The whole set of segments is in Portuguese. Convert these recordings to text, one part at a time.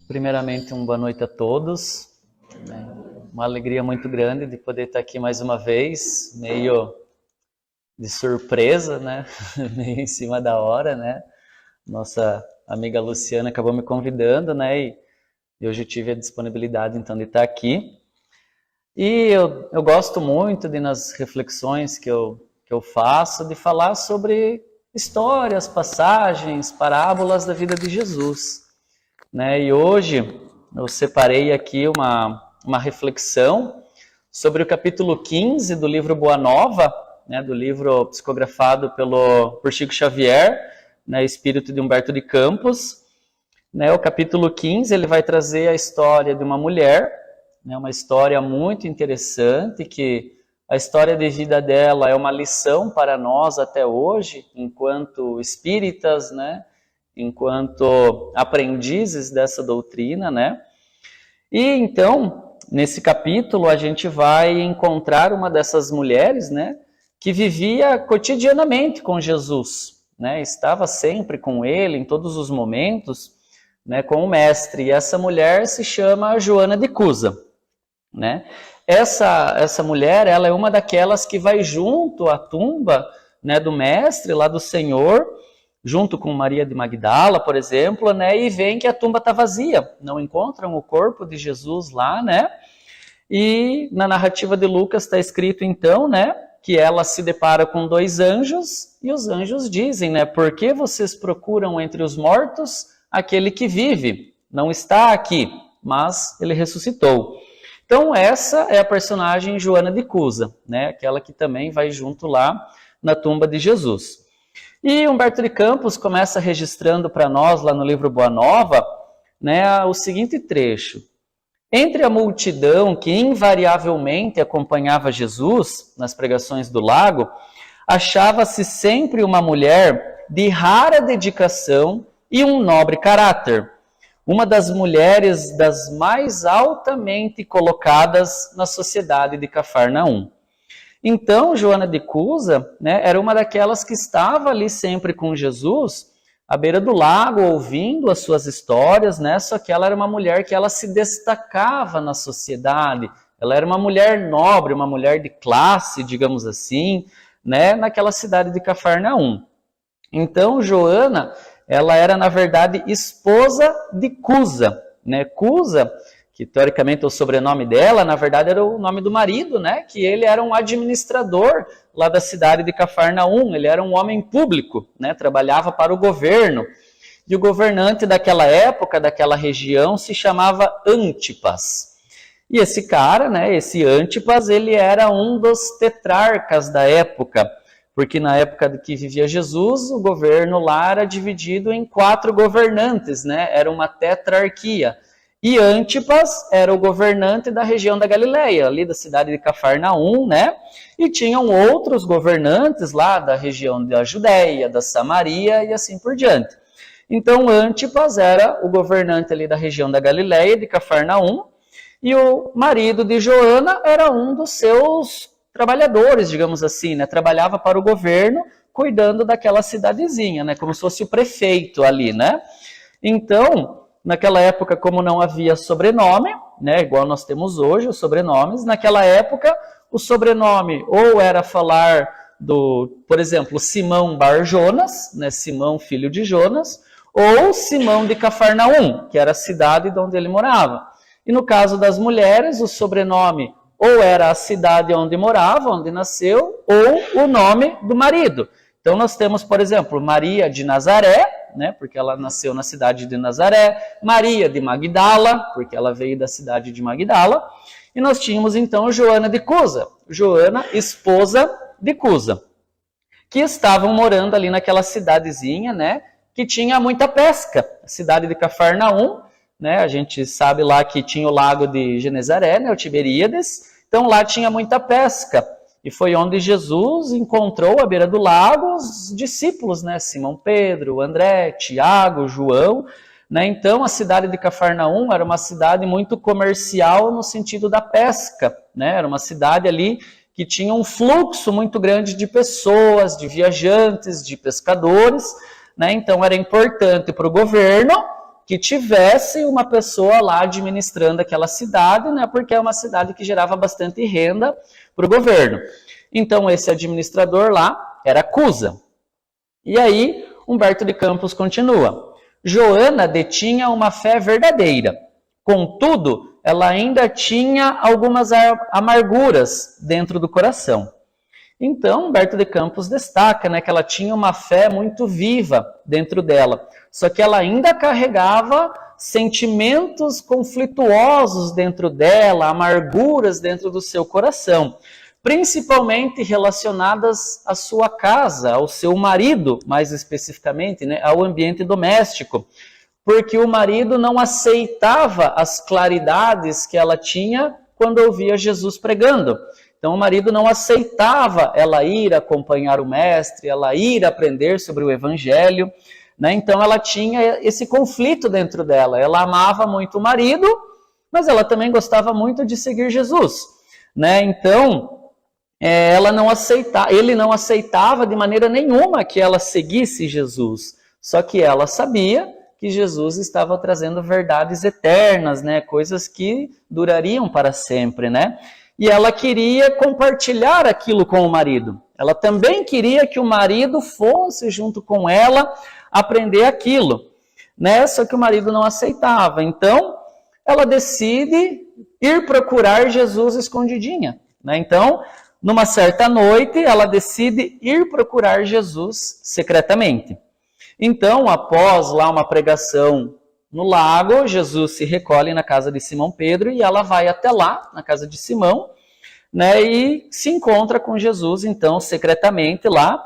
Primeiramente, uma boa noite a todos. Uma alegria muito grande de poder estar aqui mais uma vez, meio de surpresa, né? Meio em cima da hora, né? Nossa amiga Luciana acabou me convidando, né? E hoje eu tive a disponibilidade, então, de estar aqui. E eu gosto muito de, nas reflexões que eu faço, de falar sobre histórias, passagens, parábolas da vida de Jesus. Né? E hoje eu separei aqui uma reflexão sobre o capítulo 15 do livro Boa Nova, né? Do livro psicografado por Chico Xavier, né? Espírito de Humberto de Campos. Né? O capítulo 15 ele vai trazer a história de uma mulher, né? Uma história muito interessante, que a história de vida dela é uma lição para nós até hoje, enquanto espíritas, né? Enquanto aprendizes dessa doutrina, né? E então, nesse capítulo, a gente vai encontrar uma dessas mulheres, né? Que vivia cotidianamente com Jesus, né? Estava sempre com ele, em todos os momentos, né? Com o mestre. E essa mulher se chama Joana de Cusa, né? Essa mulher, ela é uma daquelas que vai junto à tumba, né? Do mestre, lá do Senhor, junto com Maria de Magdala, por exemplo, né, e veem que a tumba está vazia, não encontram o corpo de Jesus lá, né, e na narrativa de Lucas está escrito então, né, que ela se depara com dois anjos, e os anjos dizem, né, por que vocês procuram entre os mortos aquele que vive? Não está aqui, mas ele ressuscitou. Então essa é a personagem Joana de Cusa, né, aquela que também vai junto lá na tumba de Jesus. E Humberto de Campos começa registrando para nós, lá no livro Boa Nova, né, o seguinte trecho. Entre a multidão que invariavelmente acompanhava Jesus nas pregações do lago, achava-se sempre uma mulher de rara dedicação e um nobre caráter, uma das mulheres das mais altamente colocadas na sociedade de Cafarnaum. Então, Joana de Cusa, né, era uma daquelas que estava ali sempre com Jesus, à beira do lago, ouvindo as suas histórias, né, só que ela era uma mulher que ela se destacava na sociedade, ela era uma mulher nobre, uma mulher de classe, digamos assim, né, naquela cidade de Cafarnaum. Então, Joana, ela era, na verdade, esposa de Cusa, né, Cusa, que teoricamente o sobrenome dela, na verdade, era o nome do marido, né? Que ele era um administrador lá da cidade de Cafarnaum, ele era um homem público, né? Trabalhava para o governo. E o governante daquela época, daquela região, se chamava Antipas. E esse cara, né? Esse Antipas, ele era um dos tetrarcas da época, porque na época que vivia Jesus, o governo lá era dividido em 4 governantes, né? Era uma tetrarquia. E Antipas era o governante da região da Galileia, ali da cidade de Cafarnaum, né? E tinham outros governantes lá da região da Judéia, da Samaria e assim por diante. Então, Antipas era o governante ali da região da Galileia, de Cafarnaum, e o marido de Joana era um dos seus trabalhadores, digamos assim, né? Trabalhava para o governo, cuidando daquela cidadezinha, né? Como se fosse o prefeito ali, né? Então, naquela época, como não havia sobrenome, né, igual nós temos hoje, os sobrenomes, naquela época, o sobrenome ou era falar por exemplo, Simão Bar Jonas, né, Simão filho de Jonas, ou Simão de Cafarnaum, que era a cidade de onde ele morava. E no caso das mulheres, o sobrenome ou era a cidade onde morava, onde nasceu, ou o nome do marido. Então nós temos, por exemplo, Maria de Nazaré, né, porque ela nasceu na cidade de Nazaré, Maria de Magdala, porque ela veio da cidade de Magdala, e nós tínhamos então Joana de Cusa, Joana, esposa de Cusa, que estavam morando ali naquela cidadezinha, né, que tinha muita pesca, a cidade de Cafarnaum, né, a gente sabe lá que tinha o lago de Genezaré, né, o Tiberíades, então lá tinha muita pesca. E foi onde Jesus encontrou à beira do lago os discípulos, né? Simão Pedro, André, Tiago, João. Né? Então, a cidade de Cafarnaum era uma cidade muito comercial no sentido da pesca. Né? Era uma cidade ali que tinha um fluxo muito grande de pessoas, de viajantes, de pescadores. Né? Então, era importante para o governo que tivesse uma pessoa lá administrando aquela cidade, né, porque é uma cidade que gerava bastante renda para o governo. Então, esse administrador lá era Cusa. E aí, Humberto de Campos continua. Joana detinha uma fé verdadeira. Contudo, ela ainda tinha algumas amarguras dentro do coração. Então, Humberto de Campos destaca, né, que ela tinha uma fé muito viva dentro dela. Só que ela ainda carregava sentimentos conflituosos dentro dela, amarguras dentro do seu coração, principalmente relacionadas à sua casa, ao seu marido, mais especificamente, né, ao ambiente doméstico, porque o marido não aceitava as claridades que ela tinha quando ouvia Jesus pregando. Então, o marido não aceitava ela ir acompanhar o mestre, ela ir aprender sobre o evangelho, né? Então, ela tinha esse conflito dentro dela. Ela amava muito o marido, mas ela também gostava muito de seguir Jesus, né? Então, ele não aceitava de maneira nenhuma que ela seguisse Jesus. Só que ela sabia que Jesus estava trazendo verdades eternas, né? Coisas que durariam para sempre, né? E ela queria compartilhar aquilo com o marido. Ela também queria que o marido fosse junto com ela aprender aquilo, né? Só que o marido não aceitava. Então, ela decide ir procurar Jesus escondidinha, né? Então, numa certa noite, ela decide ir procurar Jesus secretamente. Então, após lá uma pregação no lago, Jesus se recolhe na casa de Simão Pedro e ela vai até lá, na casa de Simão, né, e se encontra com Jesus, então, secretamente lá,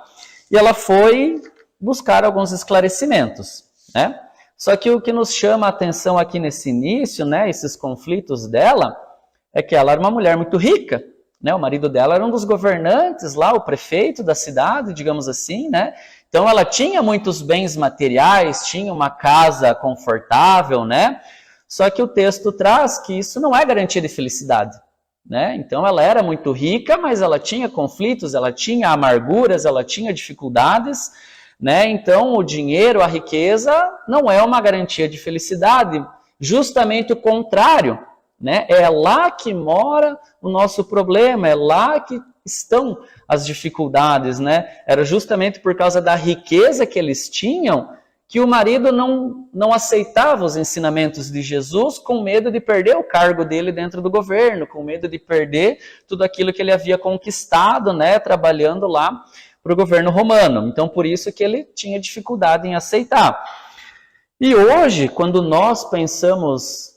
e ela foi buscar alguns esclarecimentos, né? Só que o que nos chama a atenção aqui nesse início, né, esses conflitos dela, é que ela era uma mulher muito rica, né? O marido dela era um dos governantes lá, o prefeito da cidade, digamos assim, né? Então ela tinha muitos bens materiais, tinha uma casa confortável, né? Só que o texto traz que isso não é garantia de felicidade, né? Então ela era muito rica, mas ela tinha conflitos, ela tinha amarguras, ela tinha dificuldades, né? Então o dinheiro, a riqueza não é uma garantia de felicidade, justamente o contrário, né? É lá que mora o nosso problema, é lá que estão as dificuldades, né? Era justamente por causa da riqueza que eles tinham que o marido não aceitava os ensinamentos de Jesus com medo de perder o cargo dele dentro do governo, com medo de perder tudo aquilo que ele havia conquistado, né, trabalhando lá para o governo romano. Então, por isso que ele tinha dificuldade em aceitar. E hoje, quando nós pensamos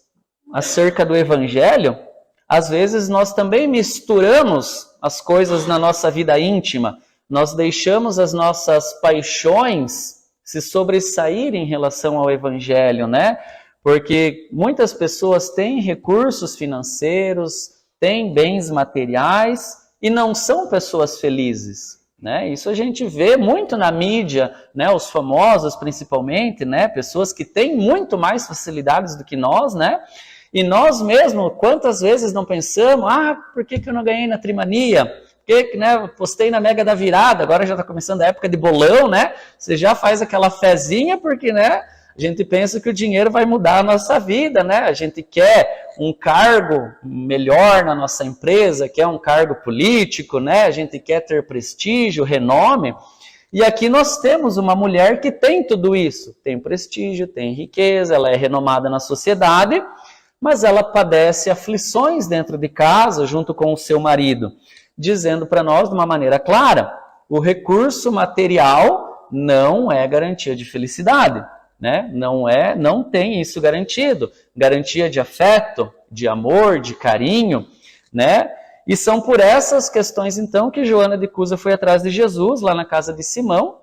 acerca do evangelho, às vezes nós também misturamos as coisas na nossa vida íntima, nós deixamos as nossas paixões se sobressaírem em relação ao evangelho, né? Porque muitas pessoas têm recursos financeiros, têm bens materiais e não são pessoas felizes, né? Isso a gente vê muito na mídia, né? Os famosos principalmente, né? Pessoas que têm muito mais facilidades do que nós, né? E nós mesmos, quantas vezes não pensamos, por que eu não ganhei na Trimania? Por que, né, postei na Mega da Virada, agora já está começando a época de bolão, né? Você já faz aquela fezinha porque, né, a gente pensa que o dinheiro vai mudar a nossa vida, né? A gente quer um cargo melhor na nossa empresa, quer um cargo político, né? A gente quer ter prestígio, renome. E aqui nós temos uma mulher que tem tudo isso. Tem prestígio, tem riqueza, ela é renomada na sociedade, mas ela padece aflições dentro de casa, junto com o seu marido, dizendo para nós de uma maneira clara, o recurso material não é garantia de felicidade, né? Não tem isso garantido. Garantia de afeto, de amor, de carinho, né? E são por essas questões, então, que Joana de Cusa foi atrás de Jesus, lá na casa de Simão,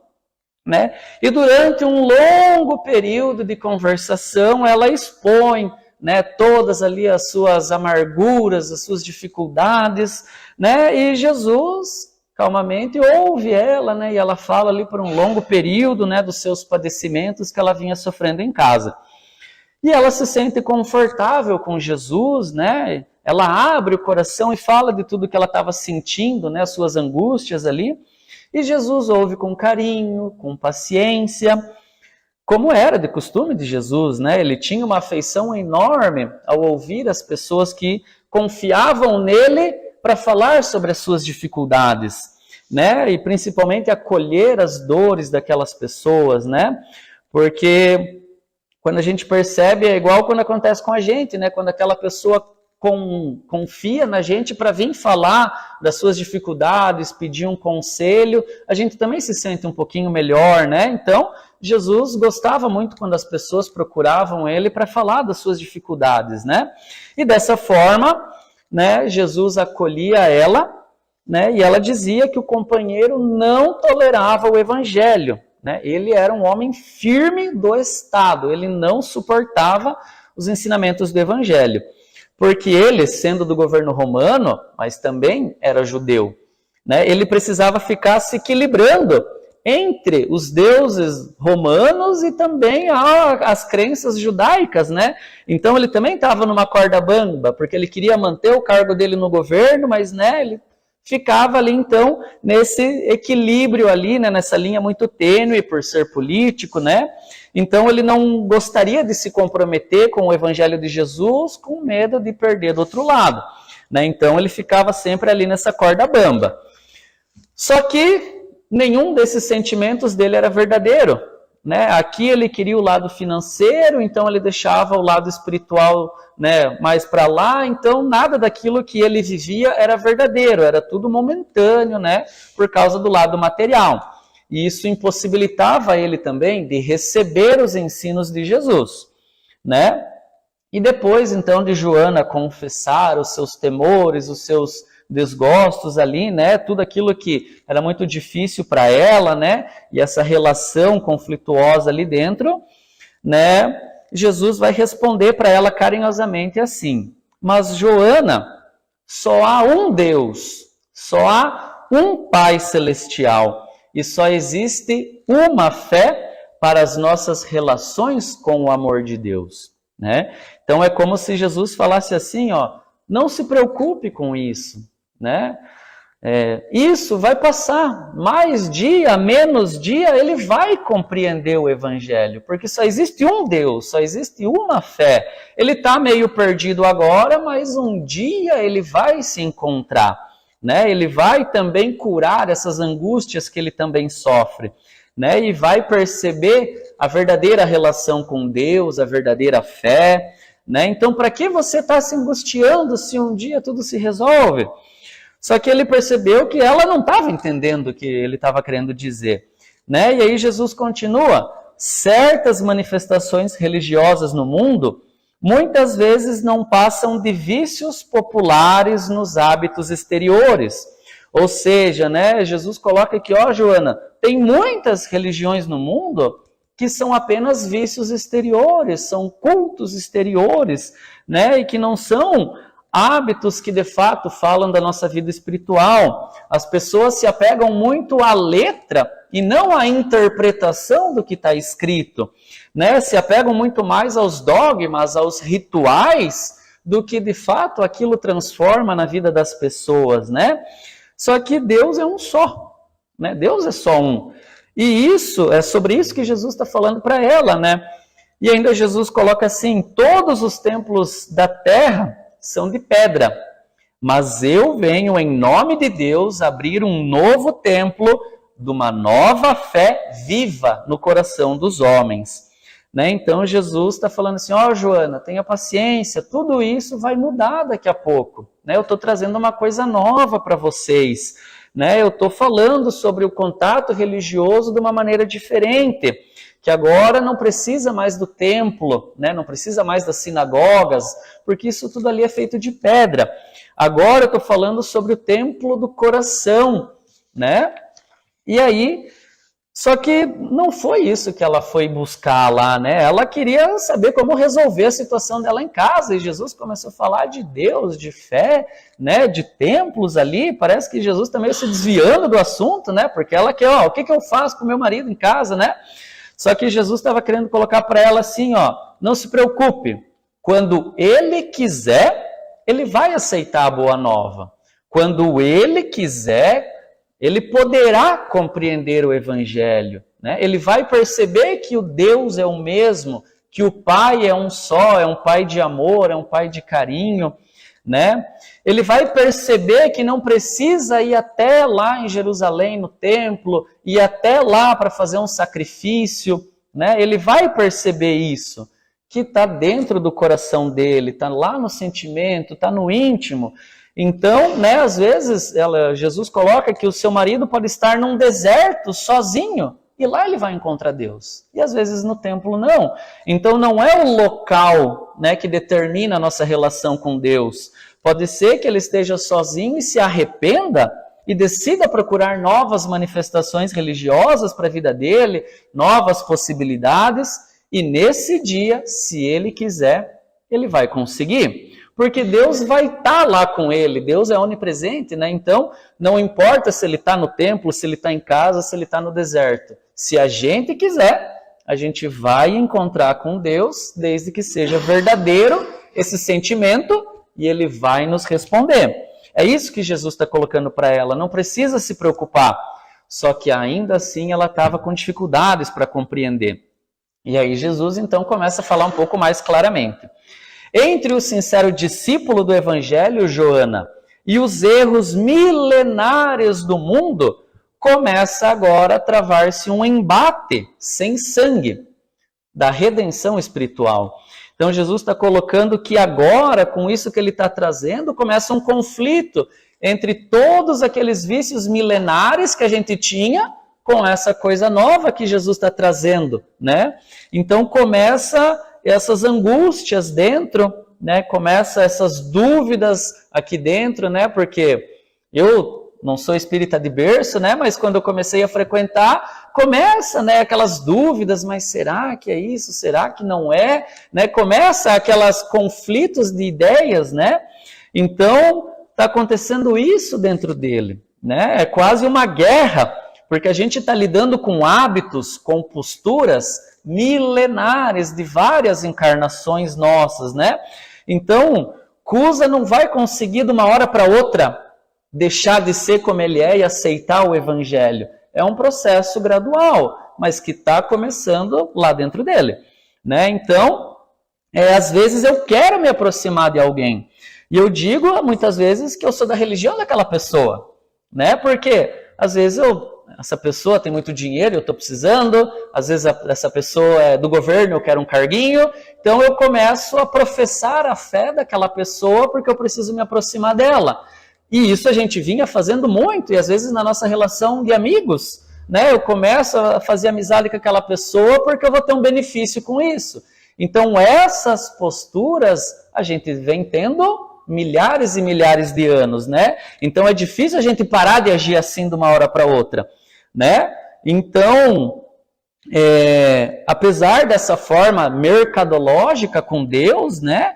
né? E durante um longo período de conversação, ela expõe, né, todas ali as suas amarguras, as suas dificuldades, né, e Jesus calmamente ouve ela, né, e ela fala ali por um longo período, né, dos seus padecimentos que ela vinha sofrendo em casa. E ela se sente confortável com Jesus, né, ela abre o coração e fala de tudo que ela estava sentindo, né, as suas angústias ali, e Jesus ouve com carinho, com paciência, como era de costume de Jesus, né? Ele tinha uma afeição enorme ao ouvir as pessoas que confiavam nele para falar sobre as suas dificuldades, né? E principalmente acolher as dores daquelas pessoas, né? Porque quando a gente percebe, é igual quando acontece com a gente, né? Quando aquela pessoa confia na gente para vir falar das suas dificuldades, pedir um conselho, a gente também se sente um pouquinho melhor, né? Então, Jesus gostava muito quando as pessoas procuravam ele para falar das suas dificuldades, né? E dessa forma, né, Jesus acolhia ela, né? E ela dizia que o companheiro não tolerava o evangelho, né? Ele era um homem firme do Estado, ele não suportava os ensinamentos do evangelho. Porque ele, sendo do governo romano, mas também era judeu, né? Ele precisava ficar se equilibrando entre os deuses romanos e também as crenças judaicas, né? Então ele também estava numa corda bamba, porque ele queria manter o cargo dele no governo, mas, né, ele ficava ali, então, nesse equilíbrio ali, né, nessa linha muito tênue por ser político, né? Então ele não gostaria de se comprometer com o evangelho de Jesus com medo de perder do outro lado, né? Então ele ficava sempre ali nessa corda bamba. Só que nenhum desses sentimentos dele era verdadeiro, né? Aqui ele queria o lado financeiro, então ele deixava o lado espiritual, né, mais para lá, então nada daquilo que ele vivia era verdadeiro, era tudo momentâneo, né, por causa do lado material. E isso impossibilitava ele também de receber os ensinos de Jesus, né? E depois, então, de Joana confessar os seus temores, os seus desgostos ali, né? Tudo aquilo que era muito difícil para ela, né? E essa relação conflituosa ali dentro, né? Jesus vai responder para ela carinhosamente assim: mas Joana, só há um Deus, só há um Pai Celestial, e só existe uma fé para as nossas relações com o amor de Deus, né? Então é como se Jesus falasse assim, ó, não se preocupe com isso, né? Isso vai passar, mais dia, menos dia, ele vai compreender o evangelho, porque só existe um Deus, só existe uma fé. Ele está meio perdido agora, mas um dia ele vai se encontrar, né? Ele vai também curar essas angústias que ele também sofre, né? E vai perceber a verdadeira relação com Deus, a verdadeira fé, né? Então, para que você está se angustiando se um dia tudo se resolve? Só que ele percebeu que ela não estava entendendo o que ele estava querendo dizer, né? E aí Jesus continua: certas manifestações religiosas no mundo muitas vezes não passam de vícios populares nos hábitos exteriores. Ou seja, né, Jesus coloca aqui, ó, Joana, tem muitas religiões no mundo que são apenas vícios exteriores, são cultos exteriores, né, e que não são hábitos que de fato falam da nossa vida espiritual. As pessoas se apegam muito à letra e não à interpretação do que está escrito, né? Se apegam muito mais aos dogmas, aos rituais, do que de fato aquilo transforma na vida das pessoas, né? Só que Deus é um só, né? Deus é só um. E isso é sobre isso que Jesus está falando para ela, né? E ainda Jesus coloca assim: todos os templos da terra são de pedra, mas eu venho em nome de Deus abrir um novo templo de uma nova fé viva no coração dos homens, né? Então Jesus está falando assim: ó, Joana, tenha paciência, tudo isso vai mudar daqui a pouco, né? Eu estou trazendo uma coisa nova para vocês, né? Eu estou falando sobre o contato religioso de uma maneira diferente, que agora não precisa mais do templo, né? Não precisa mais das sinagogas, porque isso tudo ali é feito de pedra. Agora eu estou falando sobre o templo do coração, né? E aí, só que não foi isso que ela foi buscar lá, né? Ela queria saber como resolver a situação dela em casa, e Jesus começou a falar de Deus, de fé, né? De templos ali. Parece que Jesus está meio se desviando do assunto, né? Porque ela quer, ó, o que eu faço com o meu marido em casa, né? Só que Jesus estava querendo colocar para ela assim, ó, não se preocupe, quando ele quiser, ele vai aceitar a boa nova. Quando ele quiser, ele poderá compreender o evangelho, né? Ele vai perceber que o Deus é o mesmo, que o Pai é um só, é um Pai de amor, é um Pai de carinho, né? Ele vai perceber que não precisa ir até lá em Jerusalém, no templo, ir até lá para fazer um sacrifício, né? Ele vai perceber isso, que está dentro do coração dele, está lá no sentimento, está no íntimo. Então, né, às vezes, Jesus coloca que o seu marido pode estar num deserto sozinho, e lá ele vai encontrar Deus. E às vezes no templo não. Então não é o local, né, que determina a nossa relação com Deus. Pode ser que ele esteja sozinho e se arrependa e decida procurar novas manifestações religiosas para a vida dele, novas possibilidades, e nesse dia, se ele quiser, ele vai conseguir. Porque Deus vai estar lá com ele, Deus é onipresente, né? Então, não importa se ele está no templo, se ele está em casa, se ele está no deserto. Se a gente quiser, a gente vai encontrar com Deus, desde que seja verdadeiro esse sentimento, e ele vai nos responder. É isso que Jesus está colocando para ela, não precisa se preocupar. Só que ainda assim ela estava com dificuldades para compreender. E aí Jesus então começa a falar um pouco mais claramente. Entre o sincero discípulo do Evangelho, Joana, e os erros milenares do mundo, começa agora a travar-se um embate sem sangue da redenção espiritual. Então Jesus está colocando que agora, com isso que ele está trazendo, começa um conflito entre todos aqueles vícios milenares que a gente tinha com essa coisa nova que Jesus está trazendo, né? Então começa essas angústias dentro, né? Começa essas dúvidas aqui dentro, né? Porque eu não sou espírita de berço, né? Mas quando eu comecei a frequentar, começa, né? Aquelas dúvidas, mas será que é isso? Será que não é? Né? Começa aquelas conflitos de ideias, né? Então está acontecendo isso dentro dele, né? É quase uma guerra, porque a gente está lidando com hábitos, com posturas milenares de várias encarnações nossas, né? Então, Cusa não vai conseguir de uma hora para outra deixar de ser como ele é e aceitar o Evangelho. É um processo gradual, mas que está começando lá dentro dele, né? Então, às vezes eu quero me aproximar de alguém, e eu digo muitas vezes que eu sou da religião daquela pessoa, né? Porque às vezes essa pessoa tem muito dinheiro, eu estou precisando, às vezes essa pessoa é do governo, eu quero um carguinho, então eu começo a professar a fé daquela pessoa porque eu preciso me aproximar dela. E isso a gente vinha fazendo muito, e às vezes na nossa relação de amigos, né, eu começo a fazer amizade com aquela pessoa porque eu vou ter um benefício com isso. Então essas posturas a gente vem tendo milhares e milhares de anos, né? Então é difícil a gente parar de agir assim de uma hora para outra, né? Então, apesar dessa forma mercadológica com Deus, né?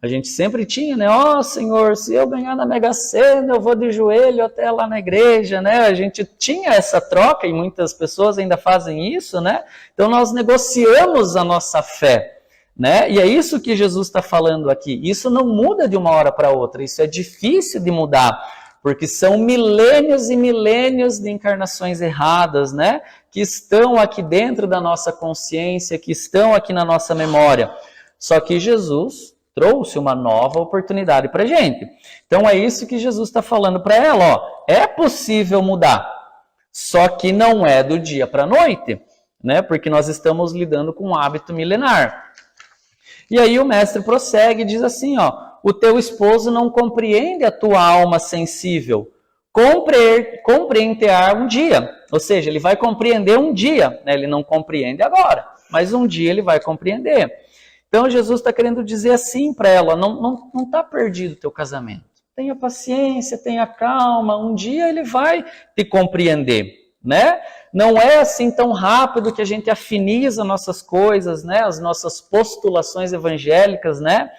A gente sempre tinha, né? Ó, Senhor, se eu ganhar na Mega Sena, eu vou de joelho até lá na igreja, né? A gente tinha essa troca e muitas pessoas ainda fazem isso, né? Então nós negociamos a nossa fé, né? E é isso que Jesus está falando aqui. Isso não muda de uma hora para outra, isso é difícil de mudar, porque são milênios e milênios de encarnações erradas, né? Que estão aqui dentro da nossa consciência, que estão aqui na nossa memória. Só que Jesus trouxe uma nova oportunidade para a gente. Então é isso que Jesus está falando para ela, ó. É possível mudar, só que não é do dia para a noite, né? Porque nós estamos lidando com um hábito milenar. E aí o mestre prossegue e diz assim, ó, o teu esposo não compreende a tua alma sensível, compreender um dia, ou seja, ele vai compreender um dia, né? Ele não compreende agora, mas um dia ele vai compreender. Então Jesus está querendo dizer assim para ela, não está perdido o teu casamento, tenha paciência, tenha calma, um dia ele vai te compreender, né? Não é assim tão rápido que a gente afiniza nossas coisas, né? As nossas postulações evangélicas, né?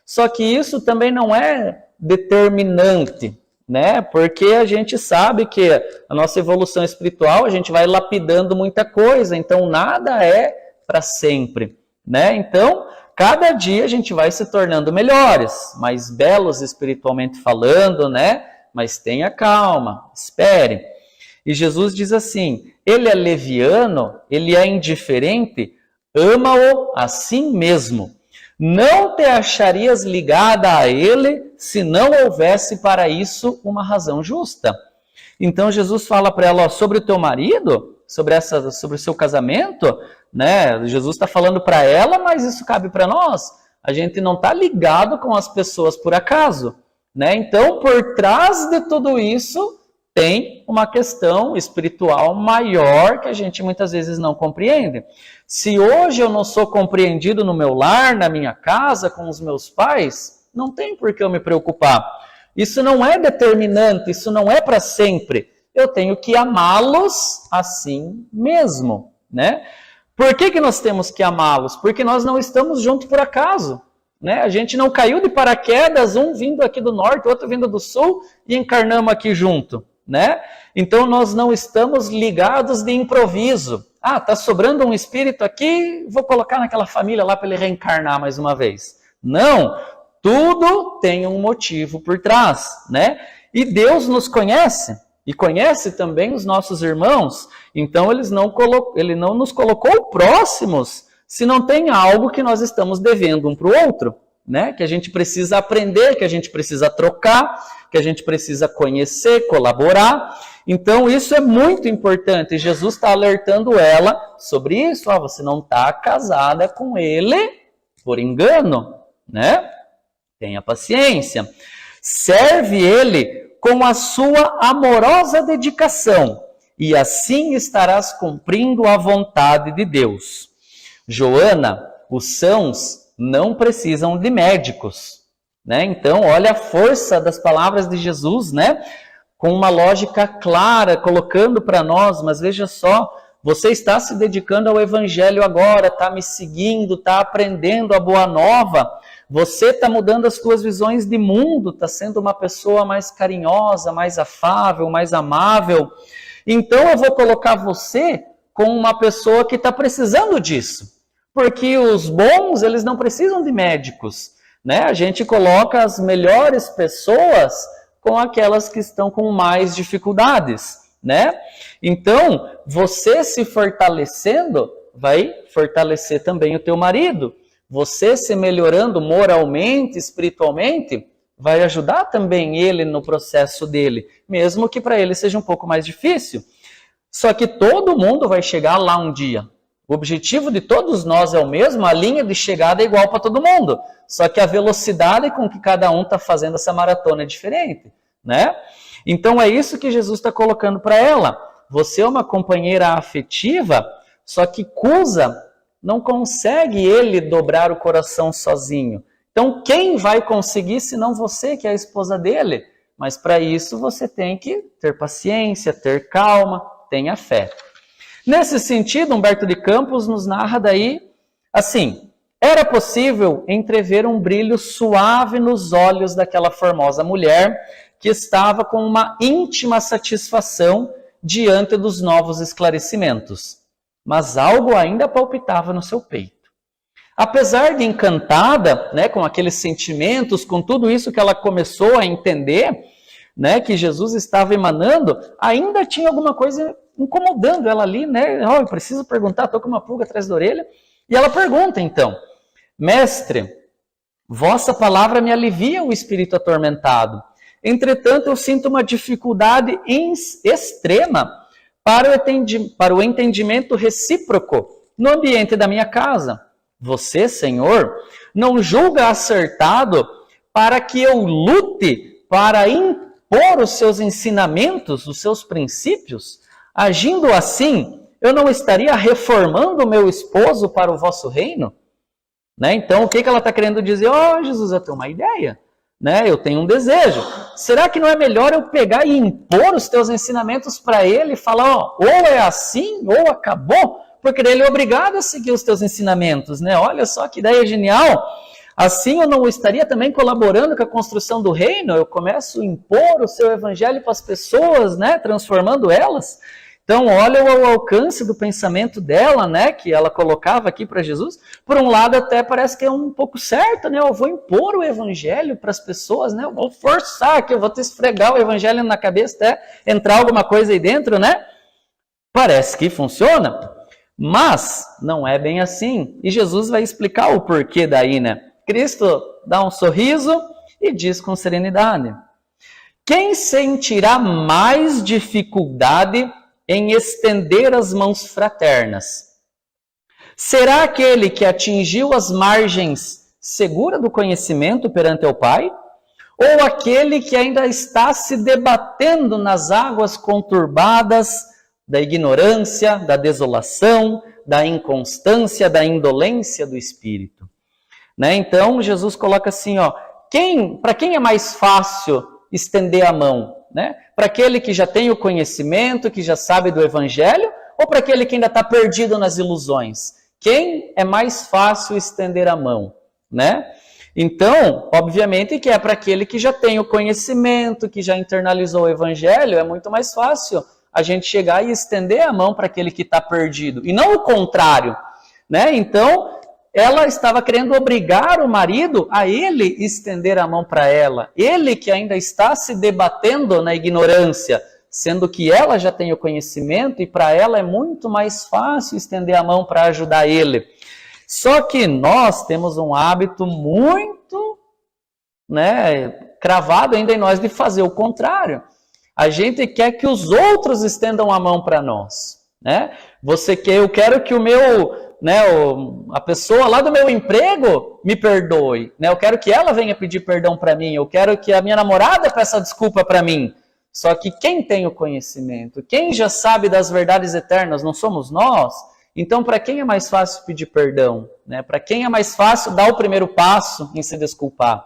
Só que isso também não é determinante, né? Porque a gente sabe que a nossa evolução espiritual, a gente vai lapidando muita coisa, então nada é para sempre, né? Então, cada dia a gente vai se tornando melhores, mais belos espiritualmente falando, né? Mas tenha calma, espere. E Jesus diz assim, ele é leviano, ele é indiferente, ama-o assim mesmo. Não te acharias ligada a ele se não houvesse para isso uma razão justa. Então Jesus fala para ela, ó, sobre o teu marido, sobre o seu casamento, né? Jesus está falando para ela, mas isso cabe para nós. A gente não está ligado com as pessoas por acaso, né? Então, por trás de tudo isso, tem uma questão espiritual maior que a gente muitas vezes não compreende. Se hoje eu não sou compreendido no meu lar, na minha casa, com os meus pais, não tem por que eu me preocupar. Isso não é determinante, isso não é para sempre. Eu tenho que amá-los assim mesmo, né? Por que nós temos que amá-los? Porque nós não estamos juntos por acaso, né? A gente não caiu de paraquedas, um vindo aqui do norte, outro vindo do sul, e encarnamos aqui junto, né? Então nós não estamos ligados de improviso. Ah, tá sobrando um espírito aqui, vou colocar naquela família lá para ele reencarnar mais uma vez. Não, tudo tem um motivo por trás, né? E Deus nos conhece, e conhece também os nossos irmãos, então ele não nos colocou próximos se não tem algo que nós estamos devendo um para o outro, né? Que a gente precisa aprender, que a gente precisa trocar, que a gente precisa conhecer, colaborar. Então isso é muito importante. Jesus está alertando ela sobre isso. Ó, você não está casada com ele por engano, né? Tenha paciência. Serve ele com a sua amorosa dedicação e assim estarás cumprindo a vontade de Deus. Joana, os sãos não precisam de médicos, né? Então, olha a força das palavras de Jesus, né? Com uma lógica clara, colocando para nós, mas veja só, você está se dedicando ao Evangelho agora, está me seguindo, está aprendendo a boa nova, você está mudando as suas visões de mundo, está sendo uma pessoa mais carinhosa, mais afável, mais amável. Então eu vou colocar você como uma pessoa que está precisando disso. Porque os bons, eles não precisam de médicos, né? A gente coloca as melhores pessoas com aquelas que estão com mais dificuldades, né? Então, você se fortalecendo, vai fortalecer também o teu marido. Você se melhorando moralmente, espiritualmente, vai ajudar também ele no processo dele, mesmo que para ele seja um pouco mais difícil. Só que todo mundo vai chegar lá um dia. O objetivo de todos nós é o mesmo, a linha de chegada é igual para todo mundo. Só que a velocidade com que cada um está fazendo essa maratona é diferente, né? Então é isso que Jesus está colocando para ela. Você é uma companheira afetiva, só que Cusa não consegue ele dobrar o coração sozinho. Então quem vai conseguir se não você, que é a esposa dele? Mas para isso você tem que ter paciência, ter calma, tenha fé. Nesse sentido, Humberto de Campos nos narra daí, assim, era possível entrever um brilho suave nos olhos daquela formosa mulher que estava com uma íntima satisfação diante dos novos esclarecimentos. Mas algo ainda palpitava no seu peito. Apesar de encantada, né, com aqueles sentimentos, com tudo isso que ela começou a entender, né, que Jesus estava emanando, ainda tinha alguma coisa incomodando ela ali, né? Oh, eu preciso perguntar, estou com uma pulga atrás da orelha. E ela pergunta então, mestre, vossa palavra me alivia o espírito atormentado. Entretanto, eu sinto uma dificuldade extrema para o entendimento recíproco no ambiente da minha casa. Você, Senhor, não julga acertado para que eu lute para impor os seus ensinamentos, os seus princípios? Agindo assim, eu não estaria reformando o meu esposo para o vosso reino? Né? Então, o que ela está querendo dizer? Oh, Jesus, eu tenho uma ideia. Né? Eu tenho um desejo. Será que não é melhor eu pegar e impor os teus ensinamentos para ele e falar, ó, ou é assim, ou acabou? Porque ele é obrigado a seguir os teus ensinamentos. Né? Olha só que ideia genial. Assim eu não estaria também colaborando com a construção do reino? Eu começo a impor o seu evangelho para as pessoas, né? Transformando elas. Então, olha o alcance do pensamento dela, né, que ela colocava aqui para Jesus. Por um lado, até parece que é um pouco certo, né, eu vou impor o evangelho para as pessoas, né, eu vou forçar que eu vou te esfregar o evangelho na cabeça até entrar alguma coisa aí dentro, né. Parece que funciona, mas não é bem assim. E Jesus vai explicar o porquê daí, né. Cristo dá um sorriso e diz com serenidade: quem sentirá mais dificuldade em estender as mãos fraternas? Será aquele que atingiu as margens segura do conhecimento perante o Pai? Ou aquele que ainda está se debatendo nas águas conturbadas da ignorância, da desolação, da inconstância, da indolência do espírito? Né? Então, Jesus coloca assim, ó, para quem é mais fácil estender a mão? Né? Para aquele que já tem o conhecimento, que já sabe do evangelho, ou para aquele que ainda está perdido nas ilusões? Quem é mais fácil estender a mão? Né? Então, obviamente que é para aquele que já tem o conhecimento, que já internalizou o evangelho, é muito mais fácil a gente chegar e estender a mão para aquele que está perdido, e não o contrário. Né? Então, ela estava querendo obrigar o marido a ele estender a mão para ela. Ele que ainda está se debatendo na ignorância, sendo que ela já tem o conhecimento e para ela é muito mais fácil estender a mão para ajudar ele. Só que nós temos um hábito muito, né, cravado ainda em nós de fazer o contrário. A gente quer que os outros estendam a mão para nós. Né? Eu quero que a pessoa lá do meu emprego me perdoe, né? Eu quero que ela venha pedir perdão para mim, eu quero que a minha namorada peça desculpa para mim. Só que quem tem o conhecimento, quem já sabe das verdades eternas, não somos nós? Então, para quem é mais fácil pedir perdão? Né? Para quem é mais fácil dar o primeiro passo em se desculpar?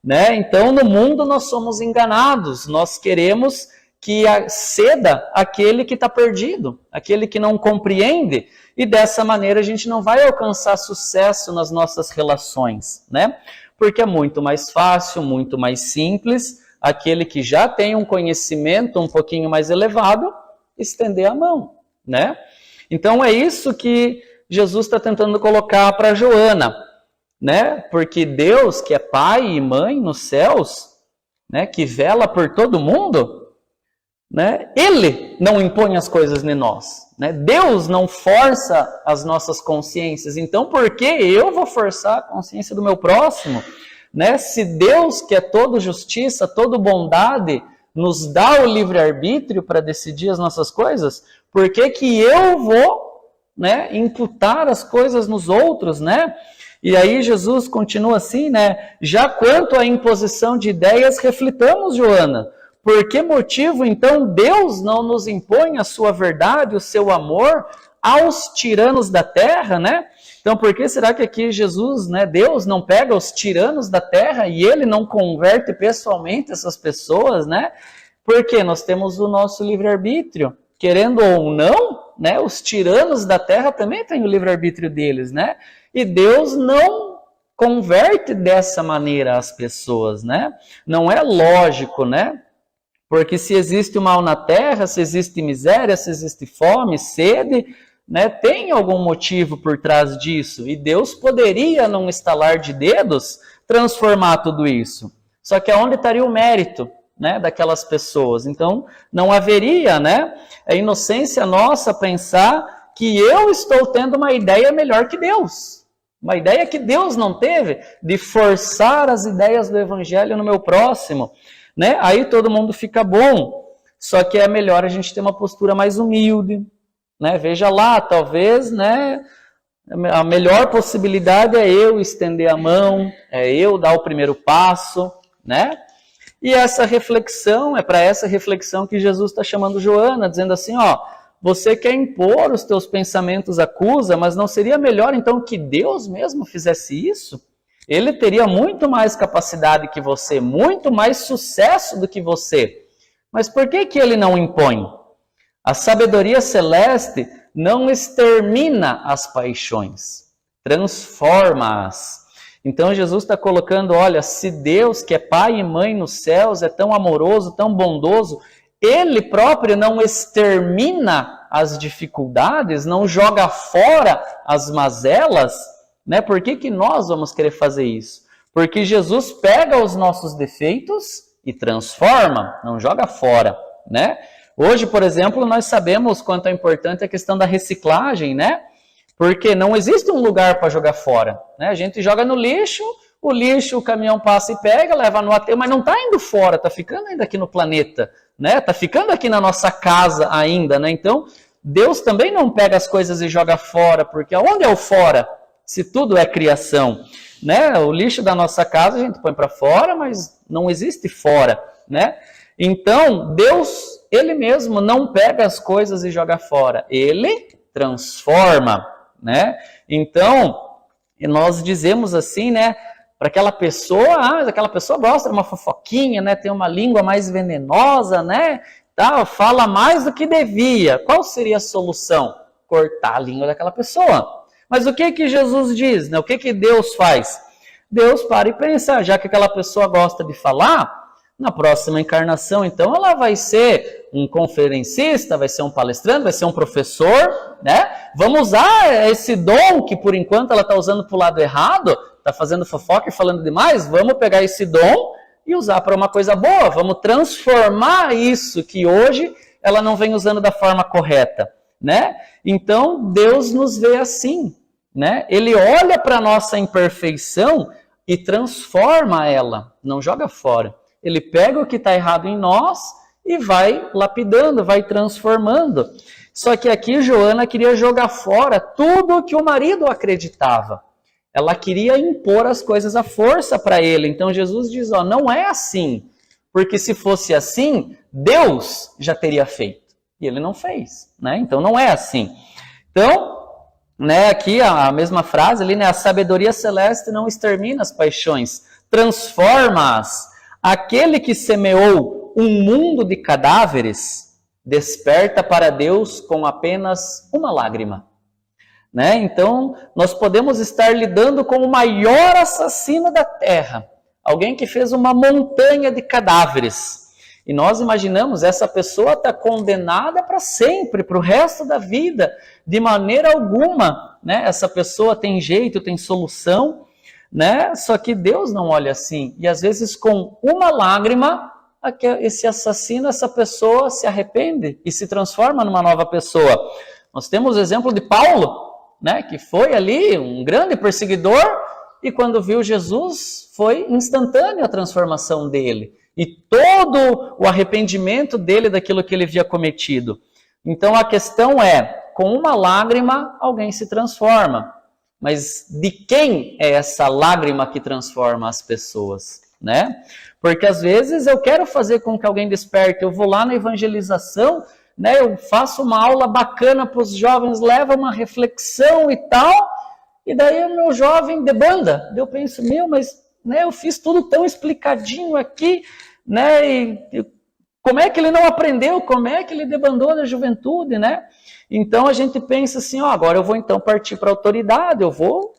Né? Então, no mundo nós somos enganados, nós queremos que ceda aquele que está perdido, aquele que não compreende, e dessa maneira a gente não vai alcançar sucesso nas nossas relações, né? Porque é muito mais fácil, muito mais simples, aquele que já tem um conhecimento um pouquinho mais elevado, estender a mão, né? Então é isso que Jesus está tentando colocar para Joana, né? Porque Deus, que é pai e mãe nos céus, né, que vela por todo mundo, né, ele não impõe as coisas em nós. Né? Deus não força as nossas consciências. Então, por que eu vou forçar a consciência do meu próximo? Né? Se Deus, que é todo justiça, todo bondade, nos dá o livre-arbítrio para decidir as nossas coisas, por que que eu vou, né, imputar as coisas nos outros, né? E aí Jesus continua assim, né? Já quanto à imposição de ideias, reflitamos, Joana. Por que motivo, então, Deus não nos impõe a sua verdade, o seu amor aos tiranos da terra, né? Então, por que será que aqui Jesus, né, Deus não pega os tiranos da terra e ele não converte pessoalmente essas pessoas, né? Porque nós temos o nosso livre-arbítrio. Querendo ou não, né, os tiranos da terra também têm o livre-arbítrio deles, né? E Deus não converte dessa maneira as pessoas, né? Não é lógico, né? Porque se existe o mal na terra, se existe miséria, se existe fome, sede, né, tem algum motivo por trás disso. E Deus poderia, num estalar de dedos, transformar tudo isso. Só que aonde estaria o mérito, né, daquelas pessoas? Então, não haveria, né, a inocência nossa pensar que eu estou tendo uma ideia melhor que Deus. Uma ideia que Deus não teve, de forçar as ideias do evangelho no meu próximo. Né? Aí todo mundo fica bom, só que é melhor a gente ter uma postura mais humilde, né? Veja lá, talvez, né, a melhor possibilidade é eu estender a mão, é eu dar o primeiro passo, né? E essa reflexão, é para essa reflexão que Jesus está chamando Joana, dizendo assim, ó, você quer impor os teus pensamentos acusa, mas não seria melhor então que Deus mesmo fizesse isso? Ele teria muito mais capacidade que você, muito mais sucesso do que você. Mas por que que ele não impõe? A sabedoria celeste não extermina as paixões, transforma-as. Então Jesus está colocando, olha, se Deus, que é pai e mãe nos céus, é tão amoroso, tão bondoso, Ele próprio não extermina as dificuldades, não joga fora as mazelas, né? Por que nós vamos querer fazer isso? Porque Jesus pega os nossos defeitos e transforma, não joga fora, né? Hoje, por exemplo, nós sabemos quanto é importante a questão da reciclagem, né? Porque não existe um lugar para jogar fora, né? A gente joga no lixo, o caminhão passa e pega, leva no aterro, mas não está indo fora, está ficando ainda aqui no planeta, né? Está ficando aqui na nossa casa ainda, né? Então, Deus também não pega as coisas e joga fora, porque aonde é o fora? Se tudo é criação, né? O lixo da nossa casa a gente põe para fora, mas não existe fora, né? Então, Deus, Ele mesmo não pega as coisas e joga fora, Ele transforma, né? Então, nós dizemos assim, né? Para aquela pessoa, aquela pessoa gosta de uma fofoquinha, né? Tem uma língua mais venenosa, né? Tá, fala mais do que devia. Qual seria a solução? Cortar a língua daquela pessoa. Mas o que Jesus diz, né? O que Deus faz? Deus para e pensa, já que aquela pessoa gosta de falar, na próxima encarnação, então, ela vai ser um conferencista, vai ser um palestrante, vai ser um professor, né? Vamos usar esse dom que, por enquanto, ela está usando para o lado errado, está fazendo fofoca e falando demais, vamos pegar esse dom e usar para uma coisa boa, vamos transformar isso que hoje ela não vem usando da forma correta, né? Então, Deus nos vê assim, né? Ele olha para a nossa imperfeição e transforma ela, não joga fora. Ele pega o que está errado em nós e vai lapidando, vai transformando. Só que aqui Joana queria jogar fora tudo o que o marido acreditava. Ela queria impor as coisas à força para ele. Então Jesus diz, não é assim. Porque se fosse assim, Deus já teria feito. E ele não fez, né? Então não é assim. Então, né, aqui a mesma frase ali, né? A sabedoria celeste não extermina as paixões, transforma-as. Aquele que semeou um mundo de cadáveres desperta para Deus com apenas uma lágrima. Né? Então, nós podemos estar lidando com o maior assassino da terra, alguém que fez uma montanha de cadáveres. E nós imaginamos, essa pessoa está condenada para sempre, para o resto da vida, de maneira alguma. Né? Essa pessoa tem jeito, tem solução, né? Só que Deus não olha assim. E às vezes com uma lágrima, esse assassino, essa pessoa se arrepende e se transforma numa nova pessoa. Nós temos o exemplo de Paulo, né? Que foi ali um grande perseguidor e quando viu Jesus foi instantânea a transformação dele. E todo o arrependimento dele daquilo que ele havia cometido. Então a questão é, com uma lágrima alguém se transforma. Mas de quem é essa lágrima que transforma as pessoas, né? Porque às vezes eu quero fazer com que alguém desperte, eu vou lá na evangelização, né? Eu faço uma aula bacana para os jovens, levo uma reflexão e tal, e daí o meu jovem debanda. Eu penso, mas né, eu fiz tudo tão explicadinho aqui, né? E como é que ele não aprendeu? Como é que ele debandou da juventude, né? Então a gente pensa assim, agora eu vou então partir para a autoridade, eu vou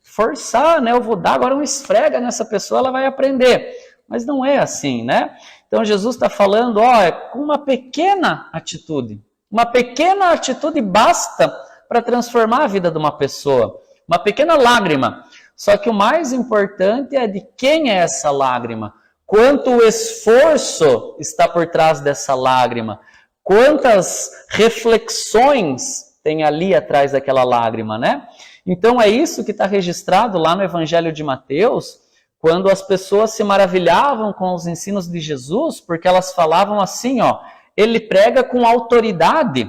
forçar, né? Eu vou dar agora um esfrega nessa pessoa, ela vai aprender. Mas não é assim, né? Então Jesus está falando, é com uma pequena atitude. Uma pequena atitude basta para transformar a vida de uma pessoa. Uma pequena lágrima. Só que o mais importante é de quem é essa lágrima. Quanto esforço está por trás dessa lágrima. Quantas reflexões tem ali atrás daquela lágrima, né? Então é isso que está registrado lá no Evangelho de Mateus, quando as pessoas se maravilhavam com os ensinos de Jesus, porque elas falavam assim, ele prega com autoridade,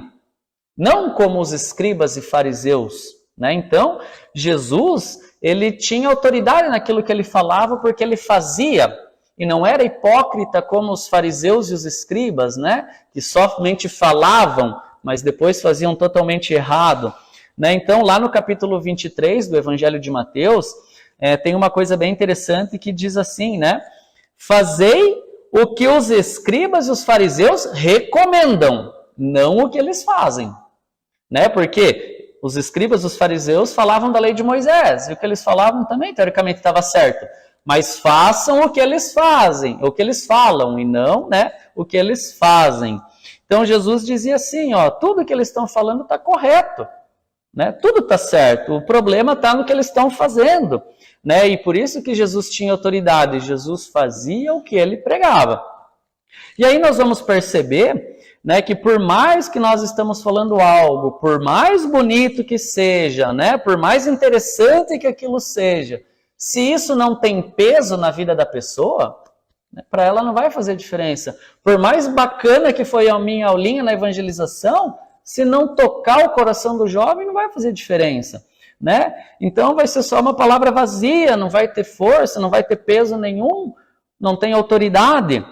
não como os escribas e fariseus, né? Então, Jesus, ele tinha autoridade naquilo que ele falava, porque ele fazia. E não era hipócrita como os fariseus e os escribas, né? Que somente falavam, mas depois faziam totalmente errado. Né? Então, lá no capítulo 23 do Evangelho de Mateus, tem uma coisa bem interessante que diz assim, né? Fazei o que os escribas e os fariseus recomendam, não o que eles fazem. Né? Porque os escribas, os fariseus, falavam da lei de Moisés, e o que eles falavam também, teoricamente, estava certo. Mas façam o que eles fazem, o que eles falam, e não, né, o que eles fazem. Então Jesus dizia assim, ó, tudo que eles estão falando está correto, né? Tudo está certo, o problema está no que eles estão fazendo, né? E por isso que Jesus tinha autoridade, Jesus fazia o que ele pregava. E aí nós vamos perceber, né, que por mais que nós estamos falando algo, por mais bonito que seja, né, por mais interessante que aquilo seja, se isso não tem peso na vida da pessoa, né, para ela não vai fazer diferença. Por mais bacana que foi a minha aulinha na evangelização, se não tocar o coração do jovem, não vai fazer diferença, né? Então vai ser só uma palavra vazia, não vai ter força, não vai ter peso nenhum, não tem autoridade.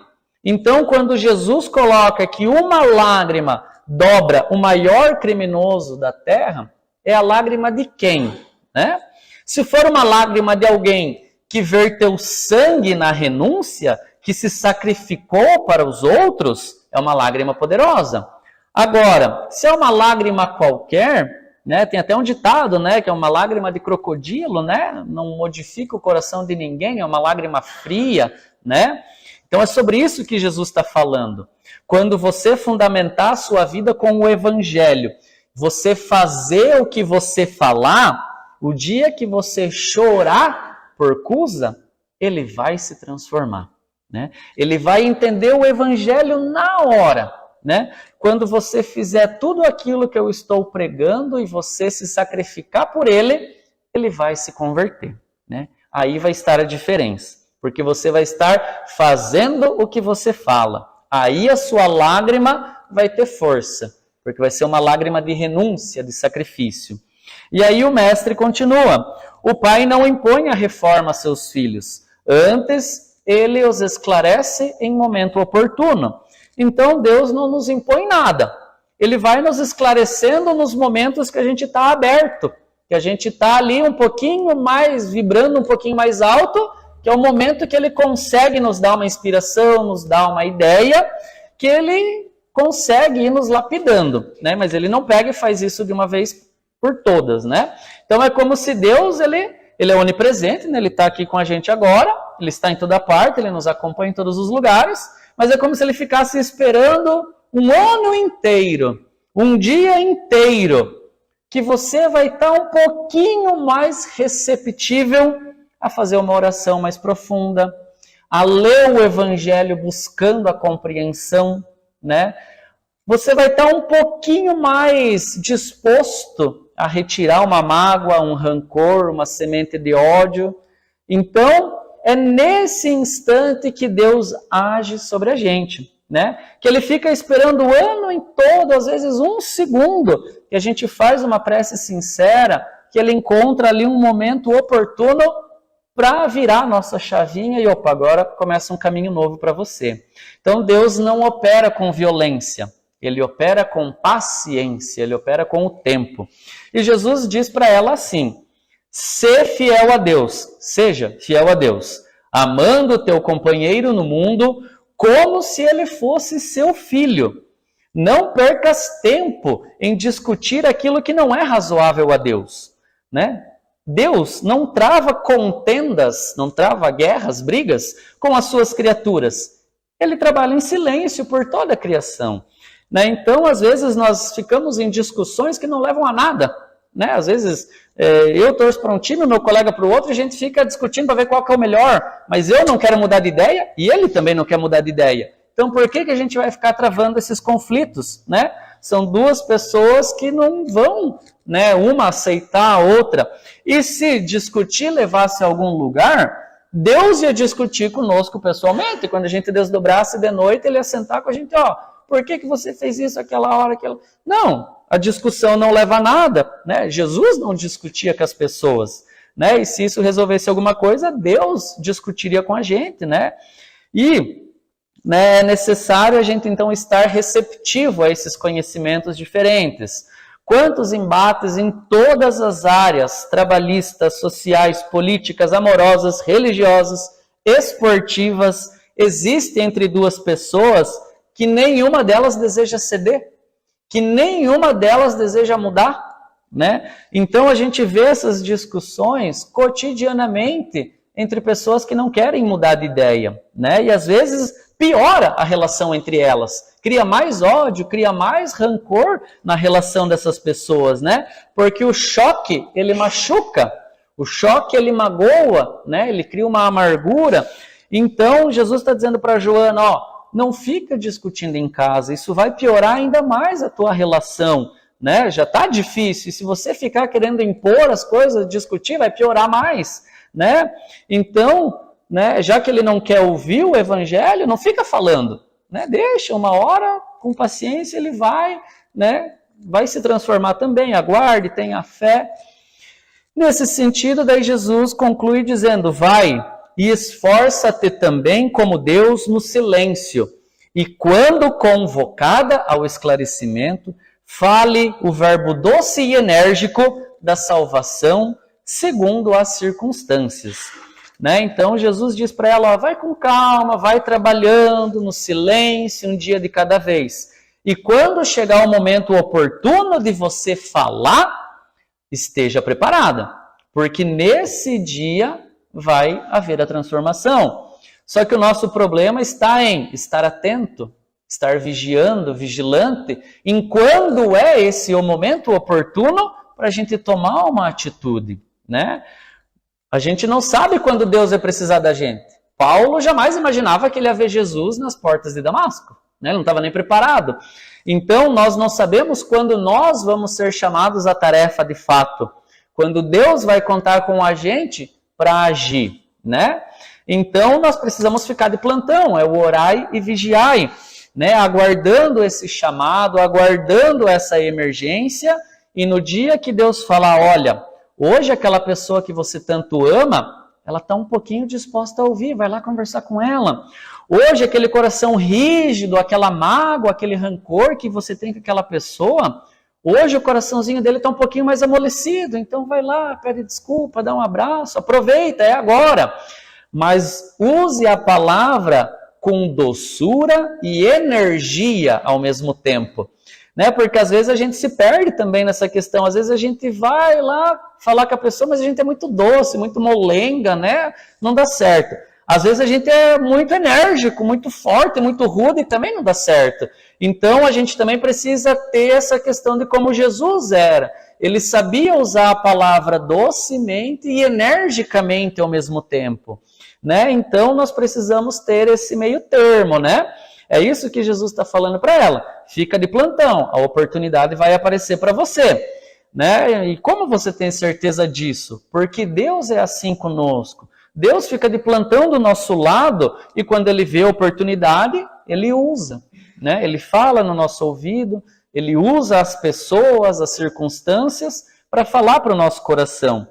Então, quando Jesus coloca que uma lágrima dobra o maior criminoso da terra, é a lágrima de quem, né? Se for uma lágrima de alguém que verteu sangue na renúncia, que se sacrificou para os outros, é uma lágrima poderosa. Agora, se é uma lágrima qualquer, né, tem até um ditado, né, que é uma lágrima de crocodilo, né, não modifica o coração de ninguém, é uma lágrima fria, né? Então é sobre isso que Jesus está falando. Quando você fundamentar a sua vida com o evangelho, você fazer o que você falar, o dia que você chorar por Cusa, ele vai se transformar, né? Ele vai entender o evangelho na hora, né? Quando você fizer tudo aquilo que eu estou pregando e você se sacrificar por ele, ele vai se converter, né? Aí vai estar a diferença, porque você vai estar fazendo o que você fala. Aí a sua lágrima vai ter força, porque vai ser uma lágrima de renúncia, de sacrifício. E aí o mestre continua, o pai não impõe a reforma a seus filhos, antes ele os esclarece em momento oportuno. Então Deus não nos impõe nada, ele vai nos esclarecendo nos momentos que a gente está aberto, que a gente está ali um pouquinho mais, vibrando um pouquinho mais alto, que é o momento que ele consegue nos dar uma inspiração, nos dar uma ideia, que ele consegue ir nos lapidando, né? Mas ele não pega e faz isso de uma vez por todas, né? Então é como se Deus, ele é onipresente, né? Ele está aqui com a gente agora, ele está em toda parte, ele nos acompanha em todos os lugares, mas é como se ele ficasse esperando um ano inteiro, um dia inteiro, que você vai estar um pouquinho mais receptível a fazer uma oração mais profunda, a ler o evangelho buscando a compreensão, né? Você vai estar um pouquinho mais disposto a retirar uma mágoa, um rancor, uma semente de ódio. Então, é nesse instante que Deus age sobre a gente, né? Que ele fica esperando o ano em todo, às vezes um segundo, que a gente faz uma prece sincera, que ele encontra ali um momento oportuno para virar a nossa chavinha e, opa, agora começa um caminho novo para você. Então, Deus não opera com violência, ele opera com paciência, ele opera com o tempo. E Jesus diz para ela assim, sê fiel a Deus, seja fiel a Deus, amando o teu companheiro no mundo como se ele fosse seu filho. Não percas tempo em discutir aquilo que não é razoável a Deus, né? Deus não trava contendas, não trava guerras, brigas com as suas criaturas. Ele trabalha em silêncio por toda a criação, né? Então, às vezes, nós ficamos em discussões que não levam a nada, né? Às vezes, eu torço para um time, meu colega para o outro, e a gente fica discutindo para ver qual que é o melhor, mas eu não quero mudar de ideia e ele também não quer mudar de ideia. Então, por que a gente vai ficar travando esses conflitos, né? São duas pessoas que não vão, né, uma aceitar a outra. E se discutir levasse a algum lugar, Deus ia discutir conosco pessoalmente. Quando a gente desdobrasse de noite, ele ia sentar com a gente, ó, por que você fez isso aquela hora? Aquela... Não, a discussão não leva a nada, né? Jesus não discutia com as pessoas, né? E se isso resolvesse alguma coisa, Deus discutiria com a gente, né? E é necessário a gente, então, estar receptivo a esses conhecimentos diferentes. Quantos embates em todas as áreas, trabalhistas, sociais, políticas, amorosas, religiosas, esportivas, existem entre duas pessoas que nenhuma delas deseja ceder, que nenhuma delas deseja mudar, né? Então a gente vê essas discussões cotidianamente entre pessoas que não querem mudar de ideia, né? E às vezes piora a relação entre elas, cria mais ódio, cria mais rancor na relação dessas pessoas, né? Porque o choque, ele machuca, o choque, ele magoa, né? Ele cria uma amargura. Então Jesus está dizendo para Joana, ó, não fica discutindo em casa, isso vai piorar ainda mais a tua relação, né? Já está difícil, e se você ficar querendo impor as coisas, discutir, vai piorar mais, né? Então, né, já que ele não quer ouvir o evangelho, não fica falando, né? Deixa uma hora, com paciência, ele vai, né? Vai se transformar também, aguarde, tenha fé. Nesse sentido, daí Jesus conclui dizendo, vai e esforça-te também como Deus no silêncio, e quando convocada ao esclarecimento, fale o verbo doce e enérgico da salvação segundo as circunstâncias. Né? Então Jesus diz para ela, ó, vai com calma, vai trabalhando no silêncio, um dia de cada vez. E quando chegar o momento oportuno de você falar, esteja preparada, porque nesse dia vai haver a transformação. Só que o nosso problema está em estar atento, estar vigiando, vigilante, em quando é esse o momento oportuno para a gente tomar uma atitude, né? A gente não sabe quando Deus vai precisar da gente. Paulo jamais imaginava que ele ia ver Jesus nas portas de Damasco, né? Ele não estava nem preparado. Então, nós não sabemos quando nós vamos ser chamados à tarefa de fato, quando Deus vai contar com a gente para agir, né? Então, nós precisamos ficar de plantão, é o orai e vigiai, né? Aguardando esse chamado, aguardando essa emergência, e no dia que Deus falar, olha, hoje aquela pessoa que você tanto ama, ela está um pouquinho disposta a ouvir, vai lá conversar com ela. Hoje aquele coração rígido, aquela mágoa, aquele rancor que você tem com aquela pessoa, hoje o coraçãozinho dele está um pouquinho mais amolecido, então vai lá, pede desculpa, dá um abraço, aproveita, é agora. Mas use a palavra com doçura e energia ao mesmo tempo. Né? Porque às vezes a gente se perde também nessa questão, às vezes a gente vai lá falar com a pessoa, mas a gente é muito doce, muito molenga, né? Não dá certo. Às vezes a gente é muito enérgico, muito forte, muito rude e também não dá certo. Então a gente também precisa ter essa questão de como Jesus era. Ele sabia usar a palavra docemente e energicamente ao mesmo tempo. Né? Então nós precisamos ter esse meio termo, né? É isso que Jesus está falando para ela. Fica de plantão, a oportunidade vai aparecer para você. Né? E como você tem certeza disso? Porque Deus é assim conosco. Deus fica de plantão do nosso lado e quando Ele vê a oportunidade, Ele usa. Né? Ele fala no nosso ouvido, Ele usa as pessoas, as circunstâncias para falar para o nosso coração.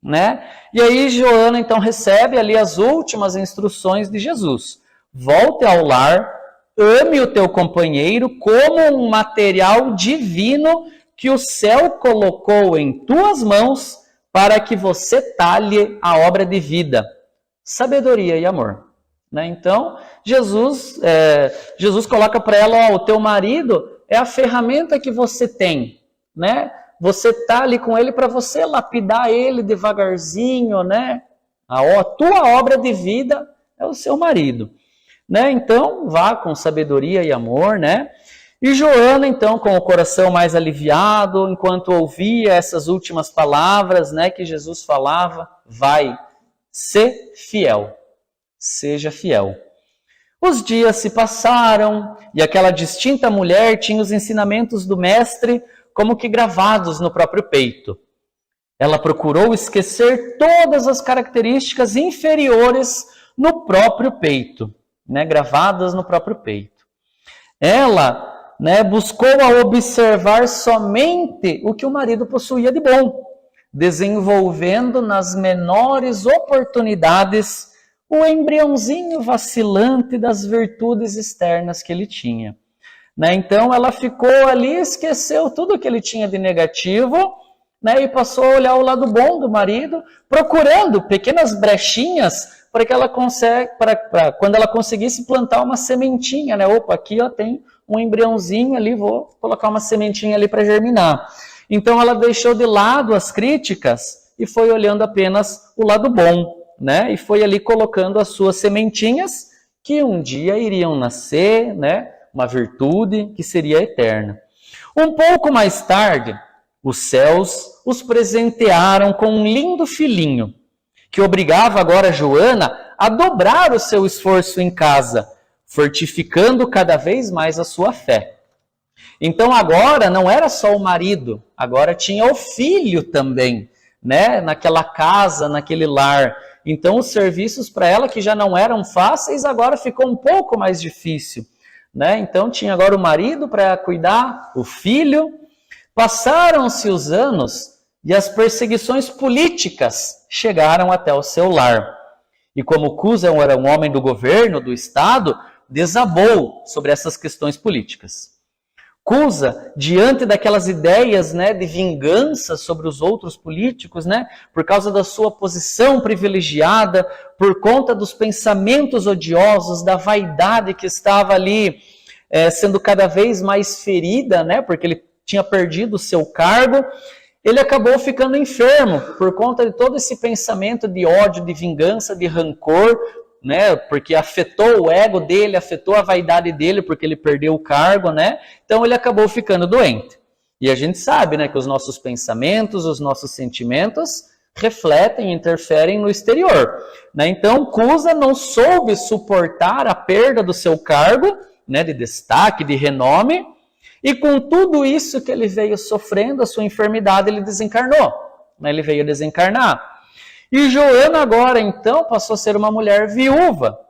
Né? E aí Joana então recebe ali as últimas instruções de Jesus. Volte ao lar, ame o teu companheiro como um material divino que o céu colocou em tuas mãos para que você talhe a obra de vida, sabedoria e amor. Né? Então, Jesus coloca para ela, ó, o teu marido é a ferramenta que você tem, né? Você está ali com ele para você lapidar ele devagarzinho, né? A tua obra de vida é o seu marido. Né? Então, vá com sabedoria e amor, né? E Joana, então, com o coração mais aliviado, enquanto ouvia essas últimas palavras, né, que Jesus falava, vai, ser fiel, seja fiel. Os dias se passaram e aquela distinta mulher tinha os ensinamentos do mestre como que gravados no próprio peito. Ela procurou esquecer todas as características inferiores no próprio peito. Né, gravadas no próprio peito. Ela, né, buscou a observar somente o que o marido possuía de bom, desenvolvendo nas menores oportunidades o embriãozinho vacilante das virtudes externas que ele tinha. Né, então ela ficou ali, esqueceu tudo que ele tinha de negativo, né, e passou a olhar o lado bom do marido, procurando pequenas brechinhas para que ela quando ela conseguisse plantar uma sementinha, né? Opa, aqui ó, tem um embriãozinho ali, vou colocar uma sementinha ali para germinar. Então ela deixou de lado as críticas e foi olhando apenas o lado bom, né? E foi ali colocando as suas sementinhas que um dia iriam nascer, né? Uma virtude que seria eterna. Um pouco mais tarde, os céus os presentearam com um lindo filhinho, que obrigava agora Joana a dobrar o seu esforço em casa, fortificando cada vez mais a sua fé. Então agora não era só o marido, agora tinha o filho também, né? Naquela casa, naquele lar. Então os serviços para ela, que já não eram fáceis, agora ficou um pouco mais difícil, né? Então tinha agora o marido para cuidar, o filho. Passaram-se os anos e as perseguições políticas chegaram até o seu lar. E como Cusa era um homem do governo, do Estado, desabou sobre essas questões políticas. Cusa, diante daquelas ideias, né, de vingança sobre os outros políticos, né, por causa da sua posição privilegiada, por conta dos pensamentos odiosos, da vaidade que estava ali sendo cada vez mais ferida, né, porque ele tinha perdido o seu cargo, ele acabou ficando enfermo por conta de todo esse pensamento de ódio, de vingança, de rancor, né? Porque afetou o ego dele, afetou a vaidade dele, porque ele perdeu o cargo, né? Então ele acabou ficando doente. E a gente sabe, né, que os nossos pensamentos, os nossos sentimentos refletem, interferem no exterior, né? Então Cusa não soube suportar a perda do seu cargo, né, de destaque, de renome, e com tudo isso que ele veio sofrendo, a sua enfermidade, ele desencarnou, né? Ele veio desencarnar. E Joana agora, então, passou a ser uma mulher viúva,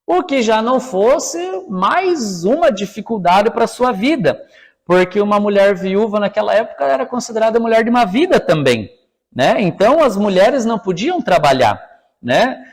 o que já não fosse mais uma dificuldade para a sua vida, porque uma mulher viúva naquela época era considerada mulher de uma vida também, né? Então as mulheres não podiam trabalhar, né?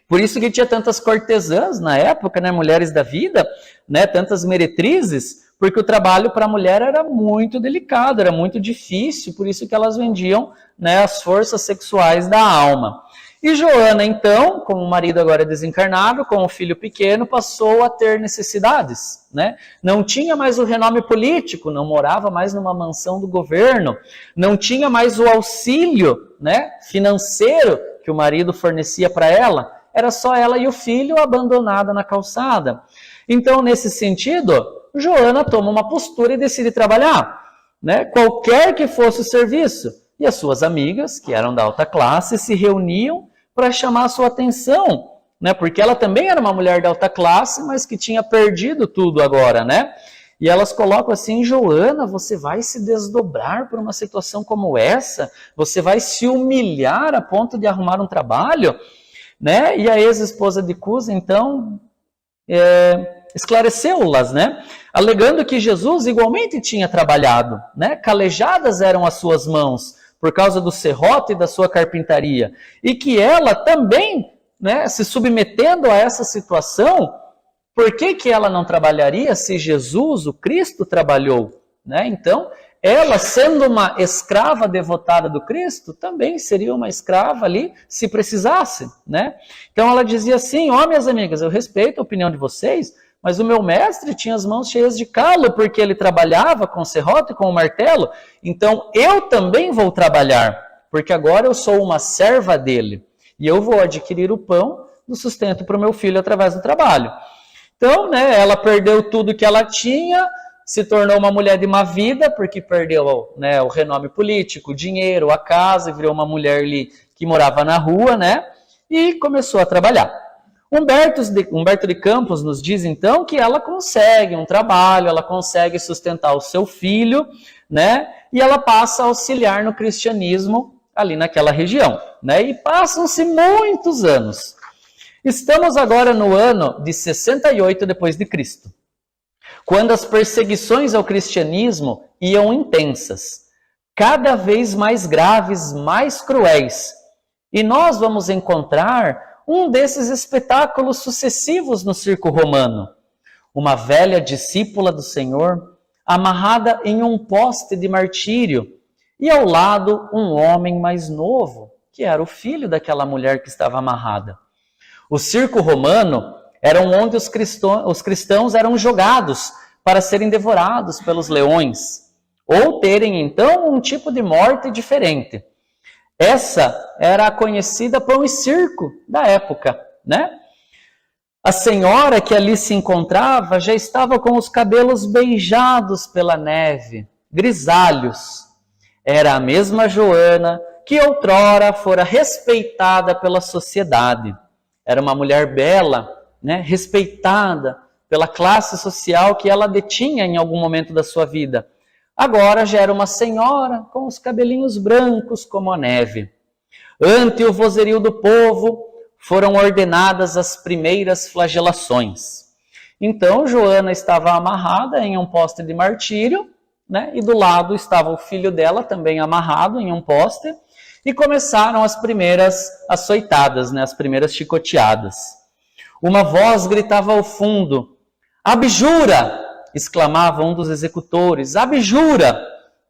Por isso que tinha tantas cortesãs na época, né? Mulheres da vida, né? Tantas meretrizes, porque o trabalho para a mulher era muito delicado, era muito difícil, por isso que elas vendiam, né, as forças sexuais da alma. E Joana, então, com o marido agora desencarnado, com o filho pequeno, passou a ter necessidades, né? Não tinha mais o renome político, não morava mais numa mansão do governo, não tinha mais o auxílio, né, financeiro que o marido fornecia para ela, era só ela e o filho abandonada na calçada. Então, nesse sentido, Joana toma uma postura e decide trabalhar, né? Qualquer que fosse o serviço. E as suas amigas, que eram da alta classe, se reuniam para chamar a sua atenção, né? Porque ela também era uma mulher de alta classe, mas que tinha perdido tudo agora, né? E elas colocam assim: Joana, você vai se desdobrar por uma situação como essa? Você vai se humilhar a ponto de arrumar um trabalho? Né? E a ex-esposa de Cusa, então, esclareceu-las, né? Alegando que Jesus igualmente tinha trabalhado, né? Calejadas eram as suas mãos, por causa do serrote e da sua carpintaria, e que ela também, né, se submetendo a essa situação, por que ela não trabalharia se Jesus, o Cristo, trabalhou? Né? Então, ela, sendo uma escrava devotada do Cristo, também seria uma escrava ali, se precisasse. Né? Então, ela dizia assim: ó, minhas amigas, eu respeito a opinião de vocês, mas o meu mestre tinha as mãos cheias de calo, porque ele trabalhava com o serrote e com o martelo. Então, eu também vou trabalhar, porque agora eu sou uma serva dele. E eu vou adquirir o pão do sustento para o meu filho através do trabalho. Então, né, ela perdeu tudo que ela tinha, se tornou uma mulher de uma vida, porque perdeu, né, o renome político, o dinheiro, a casa, virou uma mulher ali que morava na rua, né, e começou a trabalhar. Humberto de Campos nos diz, então, que ela consegue um trabalho, ela consegue sustentar o seu filho, né? E ela passa a auxiliar no cristianismo ali naquela região, né? E passam-se muitos anos. Estamos agora no ano de 68 depois de Cristo, quando as perseguições ao cristianismo iam intensas, cada vez mais graves, mais cruéis. E nós vamos encontrar um desses espetáculos sucessivos no circo romano. Uma velha discípula do Senhor, amarrada em um poste de martírio, e ao lado um homem mais novo, que era o filho daquela mulher que estava amarrada. O circo romano era onde os cristãos eram jogados para serem devorados pelos leões. ou terem então um tipo de morte diferente. Essa era a conhecida pão e circo da época, né? A senhora que ali se encontrava já estava com os cabelos beijados pela neve, grisalhos. Era a mesma Joana que outrora fora respeitada pela sociedade. Era uma mulher bela, né, respeitada pela classe social que ela detinha em algum momento da sua vida. Agora já era uma senhora com os cabelinhos brancos como a neve. Ante o vozerio do povo foram ordenadas as primeiras flagelações. Então Joana estava amarrada em um poste de martírio, né, e do lado estava o filho dela também amarrado em um poste, e começaram as primeiras açoitadas, né, as primeiras chicoteadas. Uma voz gritava ao fundo: "Abjura!", exclamava um dos executores. "Abjura!",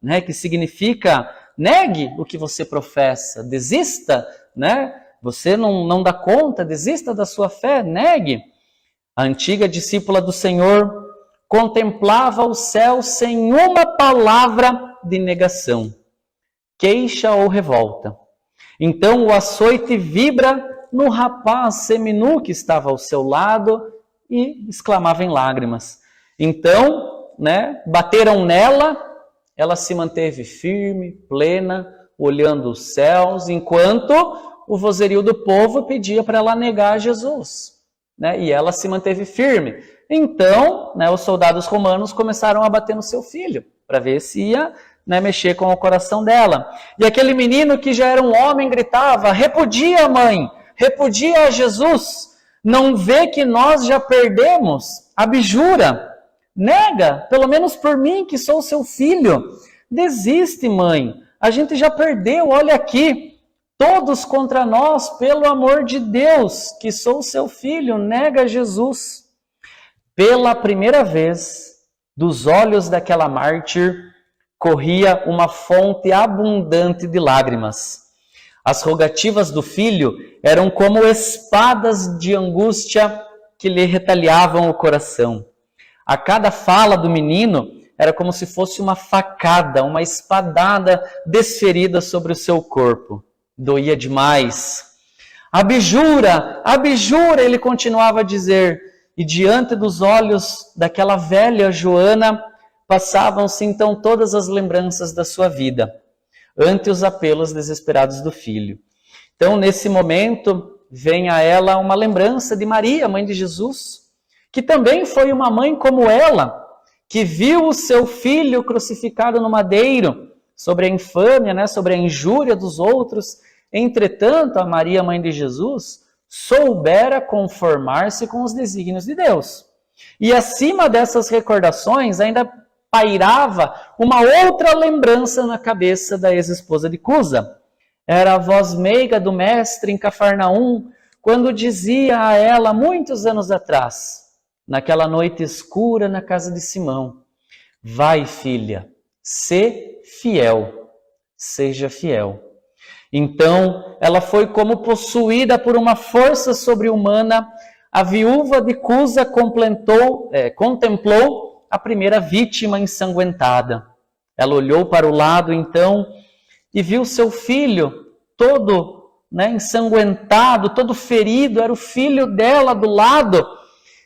né, que significa negue o que você professa, desista, né? Você não dá conta, desista da sua fé, negue. A antiga discípula do Senhor contemplava o céu sem uma palavra de negação, queixa ou revolta. Então o açoite vibra no rapaz seminu que estava ao seu lado e exclamava em lágrimas. Então, né, bateram nela, ela se manteve firme, plena, olhando os céus, enquanto o vozerio do povo pedia para ela negar Jesus, né, e ela se manteve firme. Então, né, os soldados romanos começaram a bater no seu filho, para ver se ia, né, mexer com o coração dela. E aquele menino que já era um homem gritava: "Repudia a mãe, repudia a Jesus, não vê que nós já perdemos? Abjura, nega, pelo menos por mim que sou seu filho. Desiste, mãe, a gente já perdeu, olha aqui, todos contra nós, pelo amor de Deus, que sou seu filho, nega Jesus." Pela primeira vez, dos olhos daquela mártir, corria uma fonte abundante de lágrimas. As rogativas do filho eram como espadas de angústia que lhe retalhavam o coração. A cada fala do menino era como se fosse uma facada, uma espadada desferida sobre o seu corpo. Doía demais. "Abjura, abjura", ele continuava a dizer, e diante dos olhos daquela velha Joana passavam-se então todas as lembranças da sua vida, ante os apelos desesperados do filho. Então, nesse momento, vem a ela uma lembrança de Maria, mãe de Jesus, que também foi uma mãe como ela, que viu o seu filho crucificado no madeiro, sobre a infâmia, né, sobre a injúria dos outros. Entretanto, a Maria, mãe de Jesus, soubera conformar-se com os desígnios de Deus. E acima dessas recordações, ainda pairava uma outra lembrança na cabeça da ex-esposa de Cusa. Era a voz meiga do mestre em Cafarnaum, quando dizia a ela, muitos anos atrás, naquela noite escura na casa de Simão: "Vai, filha, sê fiel, seja fiel." Então, ela foi como possuída por uma força sobre-humana. A viúva de Cusa contemplou a primeira vítima ensanguentada. Ela olhou para o lado, então, e viu seu filho todo, né, ensanguentado, todo ferido. Era o filho dela do lado.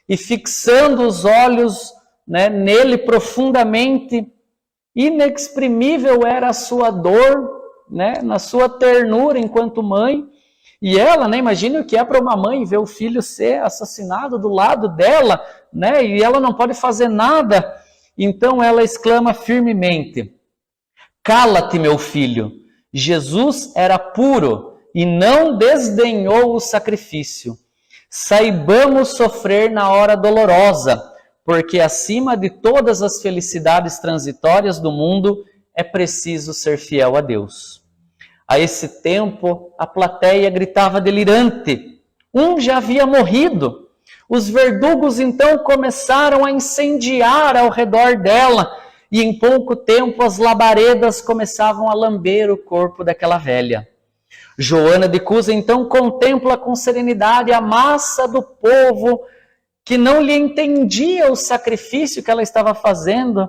E fixando os olhos, né, nele profundamente, inexprimível era a sua dor, né, na sua ternura enquanto mãe. E ela, né, imagina o que é para uma mãe ver o filho ser assassinado do lado dela, né, e ela não pode fazer nada. Então ela exclama firmemente: "Cala-te, meu filho, Jesus era puro e não desdenhou o sacrifício. Saibamos sofrer na hora dolorosa, porque acima de todas as felicidades transitórias do mundo, é preciso ser fiel a Deus." A esse tempo, a plateia gritava delirante. Um já havia morrido. Os verdugos então começaram a incendiar ao redor dela, e em pouco tempo as labaredas começavam a lamber o corpo daquela velha. Joana de Cusa então contempla com serenidade a massa do povo que não lhe entendia o sacrifício que ela estava fazendo.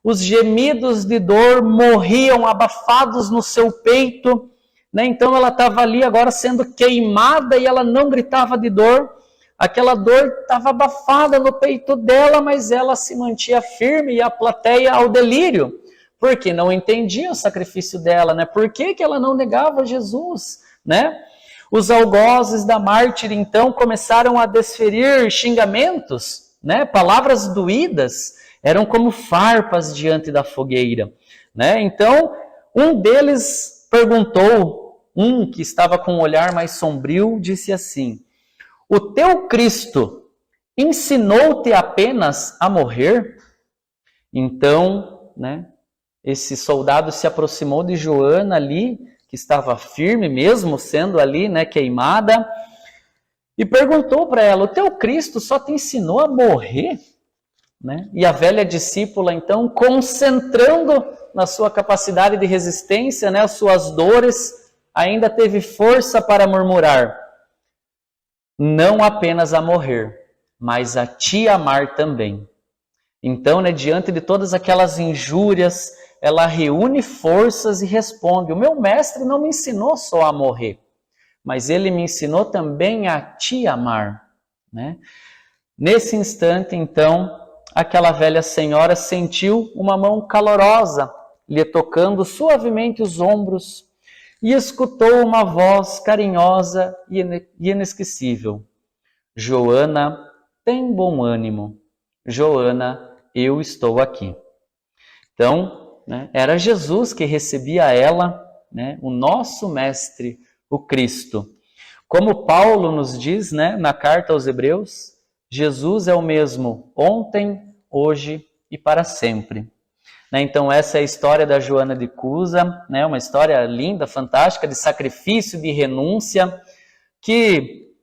os gemidos de dor morriam abafados no seu peito, né? Então ela estava ali agora sendo queimada e ela não gritava de dor. Aquela dor estava abafada no peito dela, mas ela se mantinha firme e a plateia ao delírio, porque não entendia o sacrifício dela, né? Por que ela não negava Jesus, né? Os algozes da mártir, então, começaram a desferir xingamentos, né? Palavras doídas, eram como farpas diante da fogueira, né? Então, um deles perguntou, um que estava com um olhar mais sombrio, disse assim: o teu Cristo ensinou-te apenas a morrer? Então, né, esse soldado se aproximou de Joana ali, que estava firme mesmo, sendo ali, né, queimada, e perguntou para ela: o teu Cristo só te ensinou a morrer? Né? E a velha discípula, então, concentrando na sua capacidade de resistência, né, as suas dores, ainda teve força para murmurar: não apenas a morrer, mas a te amar também. Então, né, diante de todas aquelas injúrias, ela reúne forças e responde: o meu mestre não me ensinou só a morrer, mas ele me ensinou também a te amar. Né? Nesse instante, então, aquela velha senhora sentiu uma mão calorosa lhe tocando suavemente os ombros e escutou uma voz carinhosa e inesquecível: Joana, tem bom ânimo. Joana, eu estou aqui. Então, né, era Jesus que recebia ela, né, o nosso mestre, o Cristo. Como Paulo nos diz, né, na carta aos Hebreus, Jesus é o mesmo ontem, hoje e para sempre. Então essa é a história da Joana de Cusa, né? Uma história linda, fantástica, de sacrifício, de renúncia, que,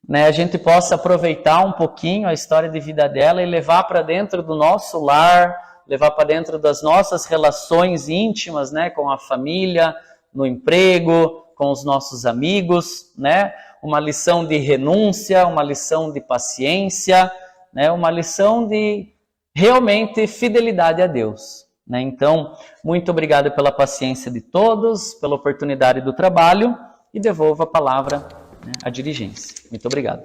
né, a gente possa aproveitar um pouquinho a história de vida dela e levar para dentro do nosso lar, levar para dentro das nossas relações íntimas, né, com a família, no emprego, com os nossos amigos, né? Uma lição de renúncia, uma lição de paciência, né? Uma lição de realmente fidelidade a Deus. Então, muito obrigado pela paciência de todos, pela oportunidade do trabalho, e devolvo a palavra, né, à dirigência. Muito obrigado.